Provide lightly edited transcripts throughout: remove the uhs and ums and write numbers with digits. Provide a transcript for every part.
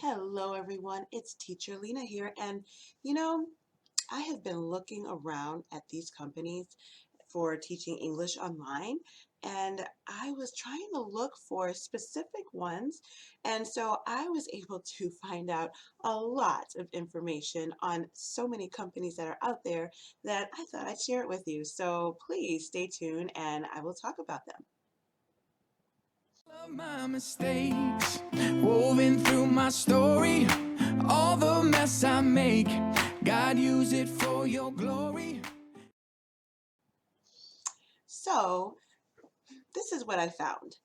Hello everyone, it's teacher Lena here, and you know, I have been looking around at these companies for teaching English online, and I was trying to look for specific ones, and so I was able to find out a lot of information on so many companies that are out there that I thought I'd share it with you. So please stay tuned and I will talk about them. Of my mistakes woven through my story, all the mess I make, God, use it for your glory. So this is what I found.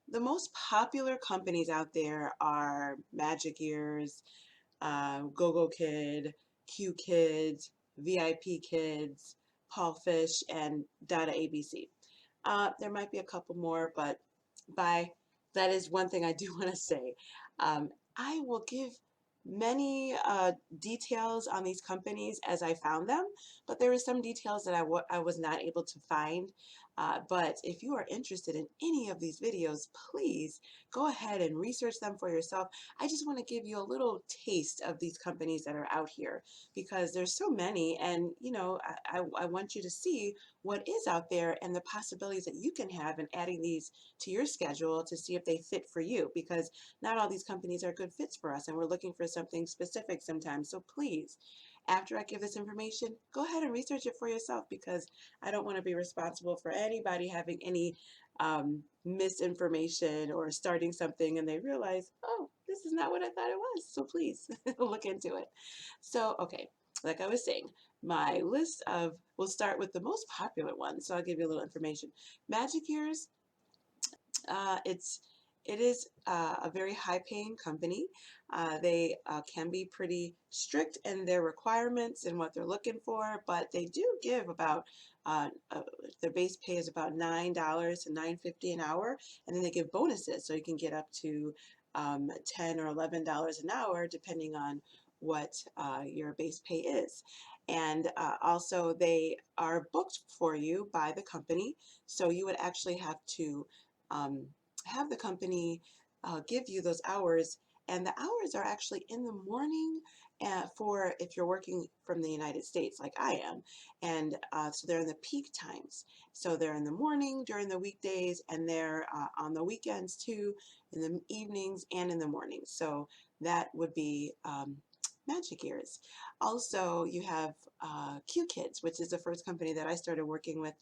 The most popular companies out there are Magic Ears, Gogokid, Qkids, VIPKID, Paulfish, and Data ABC. There might be a couple more, but that is one thing I do want to say. I will give many details on these companies as I found them, but there were some details that I was not able to find. But if you are interested in any of these videos, please go ahead and research them for yourself. I just want to give you a little taste of these companies that are out here because there's so many, and you know, I want you to see what is out there and the possibilities that you can have in adding these to your schedule to see if they fit for you, because not all these companies are good fits for us and we're looking for something specific sometimes. So please, after I give this information, go ahead and research it for yourself, because I don't want to be responsible for anybody having any misinformation or starting something and they realize, oh, this is not what I thought it was. So please look into it. So, okay, like I was saying, my list of, we'll start with the most popular ones. So I'll give you a little information. Magic Years, it is a very high-paying company. They can be pretty strict in their requirements and what they're looking for, but they do give about their base pay is about $9 to $9.50 an hour, and then they give bonuses, so you can get up to $10 or $11 an hour depending on what your base pay is. And also, they are booked for you by the company, so you would actually have to um, have the company give you those hours, and the hours are actually in the morning for if you're working from the United States like I am, and so they're in the peak times. So they're in the morning during the weekdays, and they're on the weekends too, in the evenings and in the morning. So that would be Magic Ears. Also, you have Qkids, which is the first company that I started working with,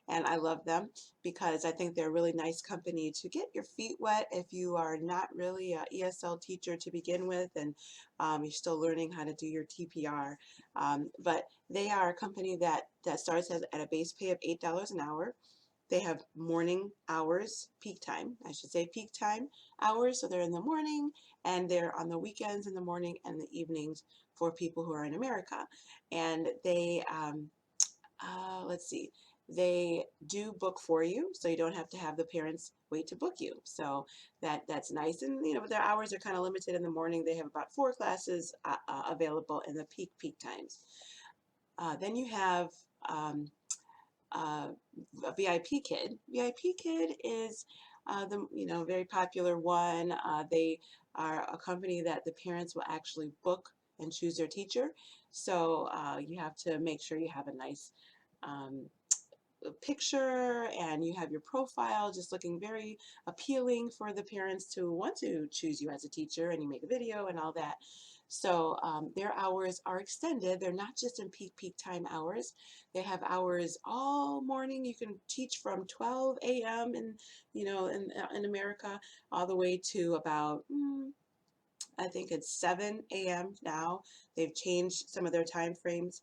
and I love them because I think they're a really nice company to get your feet wet if you are not really a ESL teacher to begin with, and you're still learning how to do your TPR. But they are a company that starts at a base pay of $8 an hour. They have morning hours, peak time, I should say peak time hours. So they're in the morning and they're on the weekends in the morning and the evenings for people who are in America. And they, let's see, they do book for you, so you don't have to have the parents wait to book you. So that's nice. And you know, their hours are kind of limited in the morning. They have about 4 classes available in the peak times. Then you have uh, a VIPKID. VIPKID is the very popular one. They are a company that the parents will actually book and choose their teacher. So you have to make sure you have a nice um, picture and you have your profile just looking very appealing for the parents to want to choose you as a teacher, and you make a video and all that. So their hours are extended. They're not just in peak time hours. They have hours all morning. You can teach from 12 a.m. in America all the way to about I think it's 7 a.m. now. They've changed some of their time frames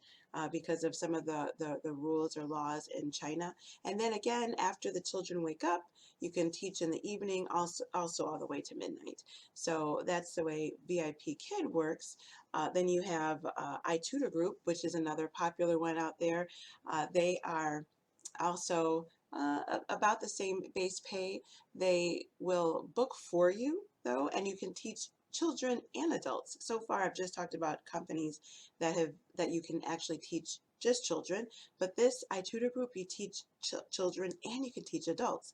because of some of the rules or laws in China. And then again, after the children wake up, you can teach in the evening, also all the way to midnight. So that's the way VIPKID works. Then you have iTutor Group, which is another popular one out there. They are also about the same base pay. They will book for you though, and you can teach children and adults. So far, I've just talked about companies that you can actually teach just children, but this iTutor Group, you teach children and you can teach adults.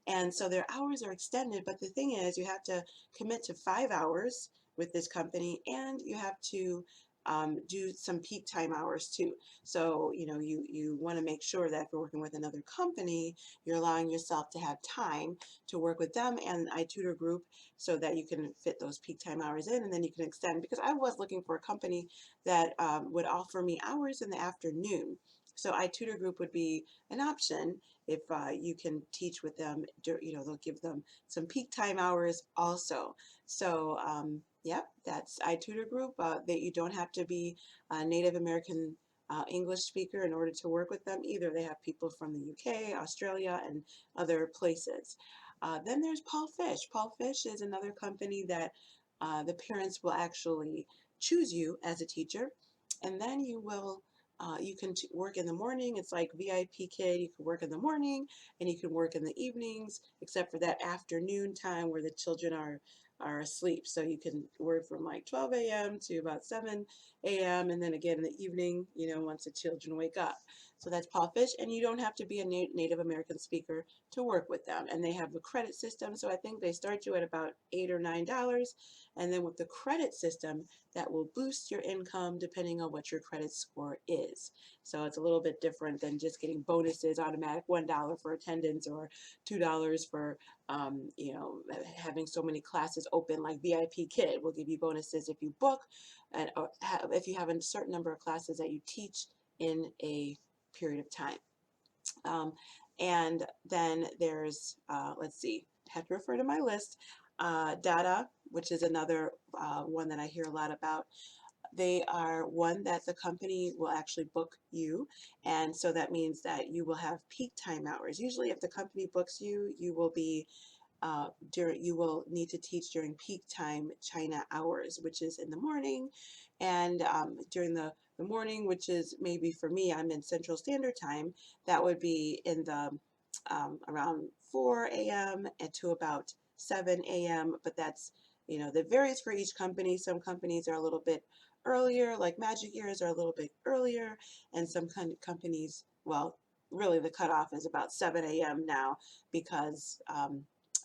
And so their hours are extended, but the thing is, you have to commit to 5 hours with this company, and you have to do some peak time hours too. So, you want to make sure that if you're working with another company, you're allowing yourself to have time to work with them and iTutor Group so that you can fit those peak time hours in, and then you can extend. Because I was looking for a company that would offer me hours in the afternoon. So iTutor Group would be an option if you can teach with them. They'll give them some peak time hours also. So, yep, that's iTutor Group. That you don't have to be a Native American English speaker in order to work with them either. They have people from the UK, Australia, and other places. Then there's Paul Fish. Paul Fish is another company that the parents will actually choose you as a teacher, and then you can work in the morning. It's like VIPKID. You can work in the morning and you can work in the evenings, except for that afternoon time where the children are asleep. So you can work from like 12 a.m. to about 7 a.m. and then again in the evening, once the children wake up. So that's Paul Fish, and you don't have to be a Native American speaker to work with them. And they have a credit system, so I think they start you at about $8 or $9, and then with the credit system, that will boost your income depending on what your credit score is. So it's a little bit different than just getting bonuses, automatic $1 for attendance or $2 for having so many classes open. Like VIPKID will give you bonuses if you book, and or if you have a certain number of classes that you teach in a period of time. And then there's, let's see, I have to refer to my list. Data, which is another one that I hear a lot about. They are one that the company will actually book you, and so that means that you will have peak time hours. Usually if the company books you, you will need to teach during peak time China hours, which is in the morning, and during the morning, which is maybe for me, I'm in Central Standard Time, that would be in the around 4 a.m. and to about 7 a.m. But that varies for each company. Some companies are a little bit earlier, like Magic Ears are a little bit earlier, and some kind of companies, well, really the cutoff is about 7 a.m. now because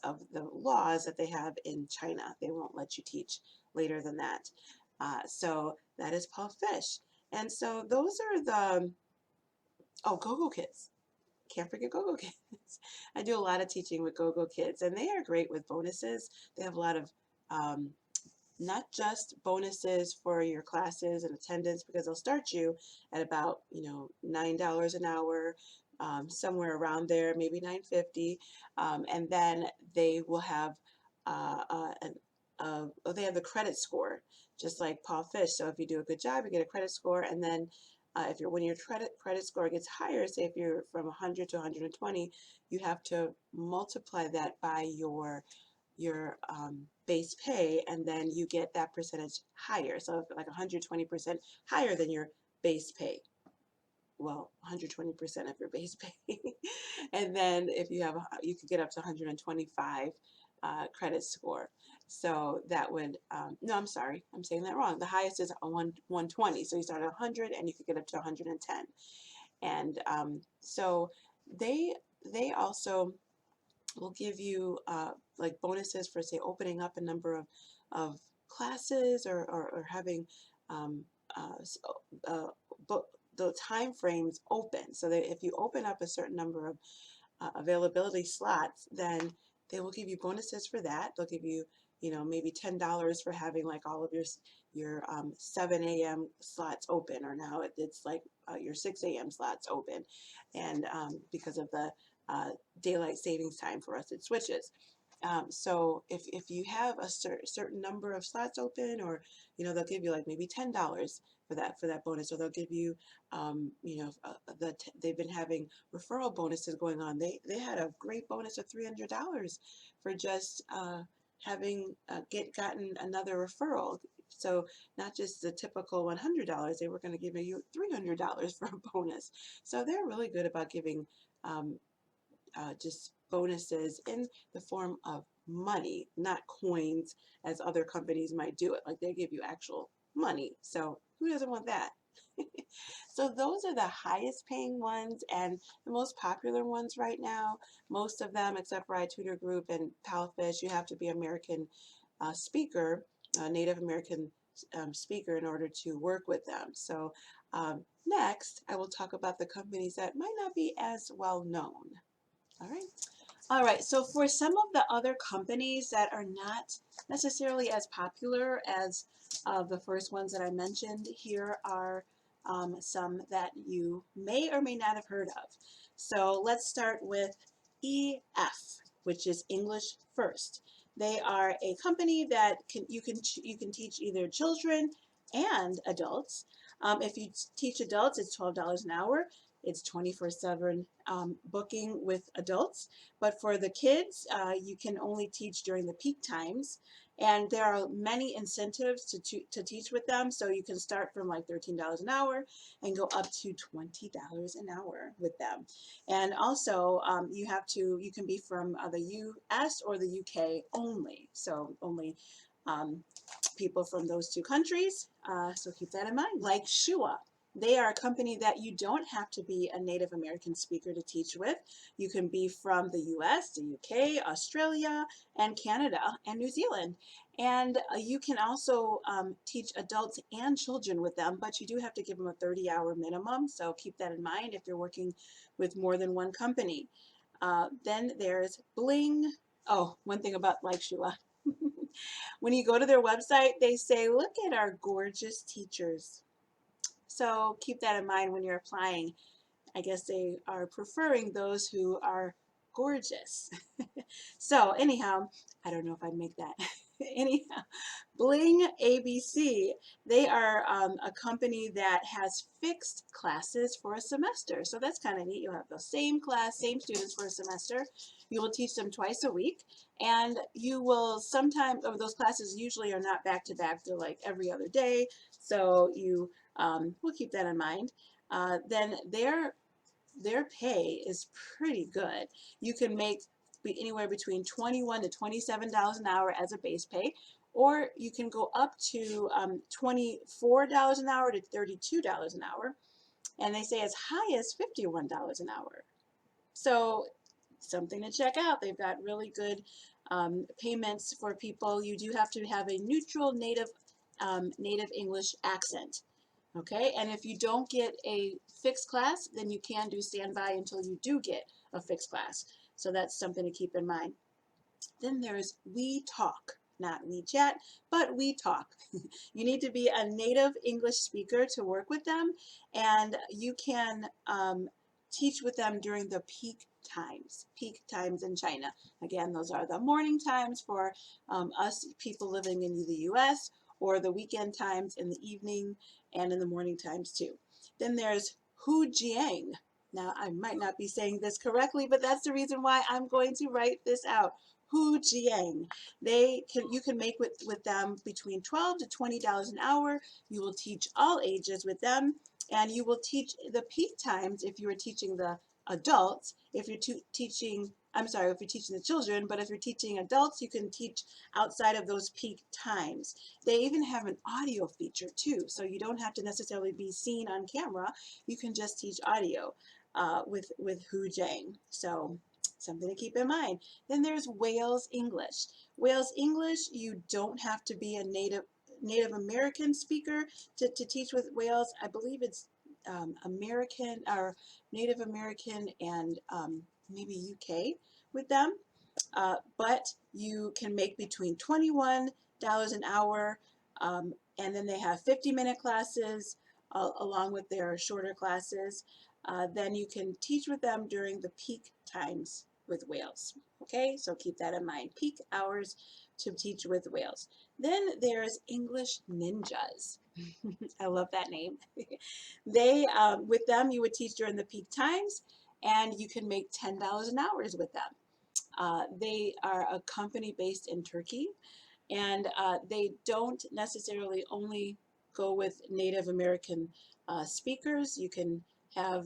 of the laws that they have in China. They won't let you teach later than that. So that is Paul Fish. And so those are Gogokids. Can't forget Gogokids. I do a lot of teaching with Gogokids, and they are great with bonuses. They have a lot of not just bonuses for your classes and attendance, because they'll start you at about $9 an hour, somewhere around there, maybe $9.50, and then they will have they have the credit score, just like Paul Fish. So if you do a good job, you get a credit score, and then when your credit score gets higher, say if you're from 100 to 120, you have to multiply that by your base pay, and then you get that percentage higher. So if like 120% higher than your base pay, well, 120% of your base pay. And then if you could get up to 125 credit score. So that would, no, I'm sorry, I'm saying that wrong. The highest is 120. So you start at 100 and you could get up to 110. And so they also will give you like bonuses for, say, opening up a number of classes, or having book the time frames open, so that if you open up a certain number of availability slots, then they will give you bonuses for that. They'll give you, maybe $10 for having like all of your 7 a.m. slots open, or now it's like your 6 a.m. slots open, and because of the daylight savings time for us, it switches. So if you have a certain number of slots open, or they'll give you like maybe $10 for that bonus, or they'll give you they've been having referral bonuses going on. They had a great bonus of $300 for just having gotten another referral. So not just the typical $100, they were going to give you $300 for a bonus. So they're really good about giving just bonuses in the form of money, not coins as other companies might do it. Like they give you actual money. So who doesn't want that? So those are the highest paying ones and the most popular ones right now. Most of them, except for iTutor Group and Palfish, you have to be American speaker, Native American speaker in order to work with them. So next, I will talk about the companies that might not be as well known. All right. All right, so for some of the other companies that are not necessarily as popular as the first ones that I mentioned, here are some that you may or may not have heard of. So let's start with EF, which is English First. They are a company that you can teach either children and adults. If you teach adults, it's $12 an hour. It's 24/7 booking with adults. But for the kids, you can only teach during the peak times. And there are many incentives to teach with them. So you can start from like $13 an hour and go up to $20 an hour with them. And also you can be from the US or the UK only. So only people from those two countries. So keep that in mind. Like Shua. They are a company that you don't have to be a Native American speaker to teach with. You can be from the US, the UK, Australia, and Canada, and New Zealand. And you can also teach adults and children with them, but you do have to give them a 30-hour minimum. So keep that in mind if you're working with more than one company. Then there's Bling. Oh, one thing about Like Shua. When you go to their website, they say, look at our gorgeous teachers. So keep that in mind when you're applying. I guess they are preferring those who are gorgeous. So anyhow, I don't know if I'd make that. Anyhow, Bling ABC, they are a company that has fixed classes for a semester. So that's kind of neat. You'll have the same class, same students for a semester. You will teach them twice a week. And you will sometimes, those classes usually are not back to back. They're like every other day. So you will keep that in mind. Then their pay is pretty good. You can make anywhere between $21 to $27 an hour as a base pay, or you can go up to $24 an hour to $32 an hour, and they say as high as $51 an hour. So something to check out. They've got really good payments for people. You do have to have a neutral native English accent. Okay, and if you don't get a fixed class, then you can do standby until you do get a fixed class. So that's something to keep in mind. Then there's We Talk, not WeChat, but We Talk. You need to be a native English speaker to work with them, and you can teach with them during the peak times in China. Again, those are the morning times for us people living in the US, or the weekend times in the evening and in the morning times too. Then there's Hu Jiang. Now, I might not be saying this correctly, but that's the reason why I'm going to write this out. Hu Jiang. You can make with them between $12 to $20 an hour. You will teach all ages with them, and you will teach the peak times if you are teaching the adults. If you're teaching the children, but if you're teaching adults, you can teach outside of those peak times. They even have an audio feature too, so you don't have to necessarily be seen on camera. You can just teach audio with Hu Jiang. So something to keep in mind. Then there's Wales English. Wales English, you don't have to be a Native American speaker to teach with Wales. I believe it's American or Native American and maybe UK with them. But you can make between $21 an hour, and then they have 50-minute classes along with their shorter classes. Then you can teach with them during the peak times with Wales. Okay, so keep that in mind. Peak hours to teach with Wales. Then there's English Ninjas. I love that name. With them, you would teach during the peak times, and you can make $10 an hour with them. They are a company based in Turkey, and they don't necessarily only go with Native American speakers. You can have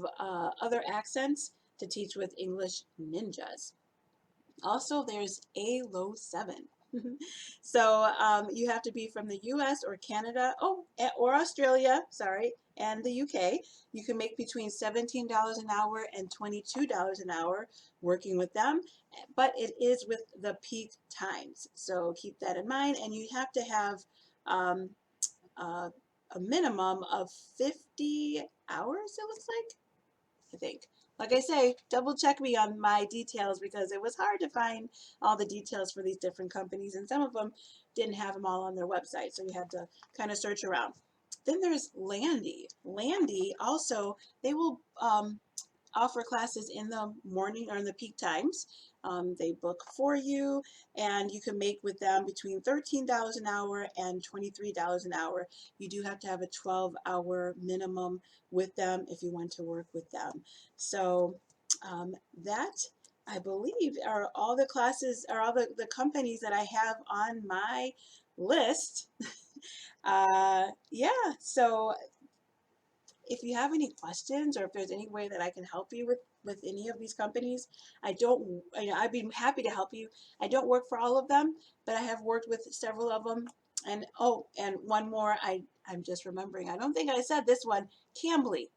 other accents to teach with English Ninjas. Also, there's ALO 7. So you have to be from the US or Canada, or Australia, sorry, and the UK. You can make between $17 an hour and $22 an hour working with them, but it is with the peak times. So keep that in mind, and you have to have um, uh, a minimum of 50 hours, it looks like, I think. Like I say, double check me on my details because it was hard to find all the details for these different companies, and some of them didn't have them all on their website, so you had to kind of search around. Then there's Landy. Landy also, they will offer classes in the morning or in the peak times. They book for you, and you can make with them between $13 an hour and $23 an hour. You do have to have a 12-hour minimum with them if you want to work with them. So that, I believe, are all the classes, or all the companies that I have on my list. Yeah, so if you have any questions, or if there's any way that I can help you with any of these companies, I'd be happy to help you. I don't work for all of them, but I have worked with several of them. And oh, and one more, I'm just remembering, I don't think I said this one, Cambly.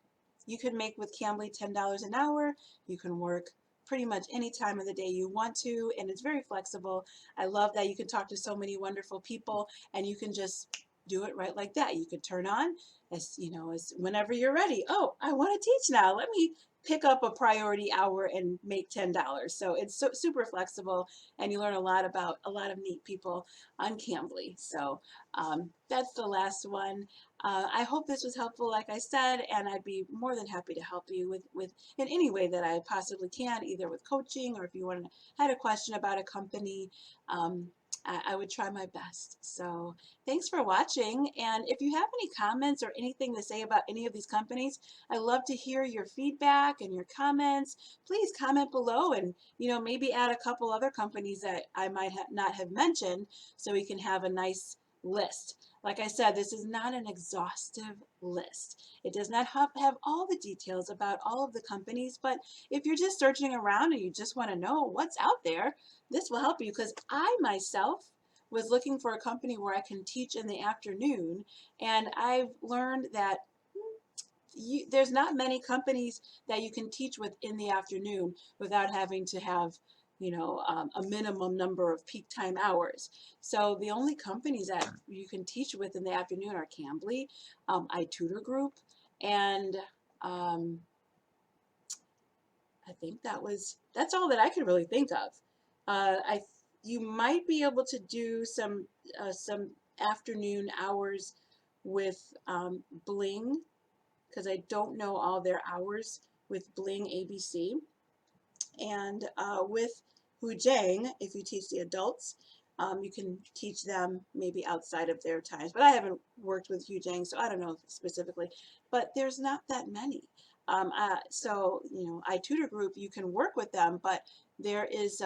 You can make with Cambly $10 an hour. You can work pretty much any time of the day you want to, and it's very flexible. I love that you can talk to so many wonderful people, and you can just do it right like that. You could turn on, as you know, as whenever you're ready. Oh, I want to teach now. Let me pick up a priority hour and make $10. So it's super flexible, and you learn a lot about a lot of neat people on Cambly. So that's the last one. I hope this was helpful, like I said, and I'd be more than happy to help you with in any way that I possibly can, either with coaching, or if you had a question about a company. I would try my best. So thanks for watching. And if you have any comments or anything to say about any of these companies, I love to hear your feedback and your comments. Please comment below, and maybe add a couple other companies that I might not have mentioned, so we can have a nice list. Like I said, this is not an exhaustive list. It does not have all the details about all of the companies, but if you're just searching around and you just want to know what's out there, this will help you, because I myself was looking for a company where I can teach in the afternoon, and I've learned that there's not many companies that you can teach with in the afternoon without having to have a minimum number of peak time hours. So the only companies that you can teach with in the afternoon are Cambly, iTutor Group, and um, I think that's all that I can really think of. You might be able to do some afternoon hours with Bling, because I don't know all their hours with Bling ABC. And with Hujang, if you teach the adults, you can teach them maybe outside of their times. But I haven't worked with Hujang, so I don't know specifically. But there's not that many. So, iTutor Group, you can work with them, but there is,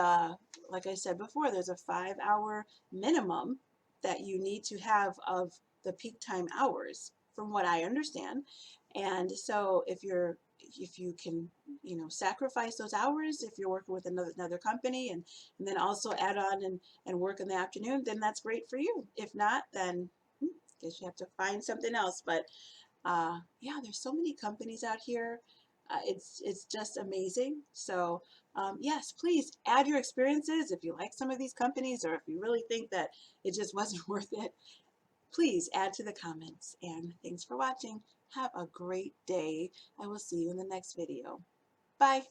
like I said before, there's a 5-hour minimum that you need to have of the peak time hours, from what I understand. And so if you can sacrifice those hours, if you're working with another company, and then also add on and work in the afternoon, then that's great for you. If not, then I guess you have to find something else. But yeah, there's so many companies out here. It's just amazing. So yes, please add your experiences if you like some of these companies, or if you really think that it just wasn't worth it. Please add to the comments, and thanks for watching. Have a great day. I will see you in the next video. Bye.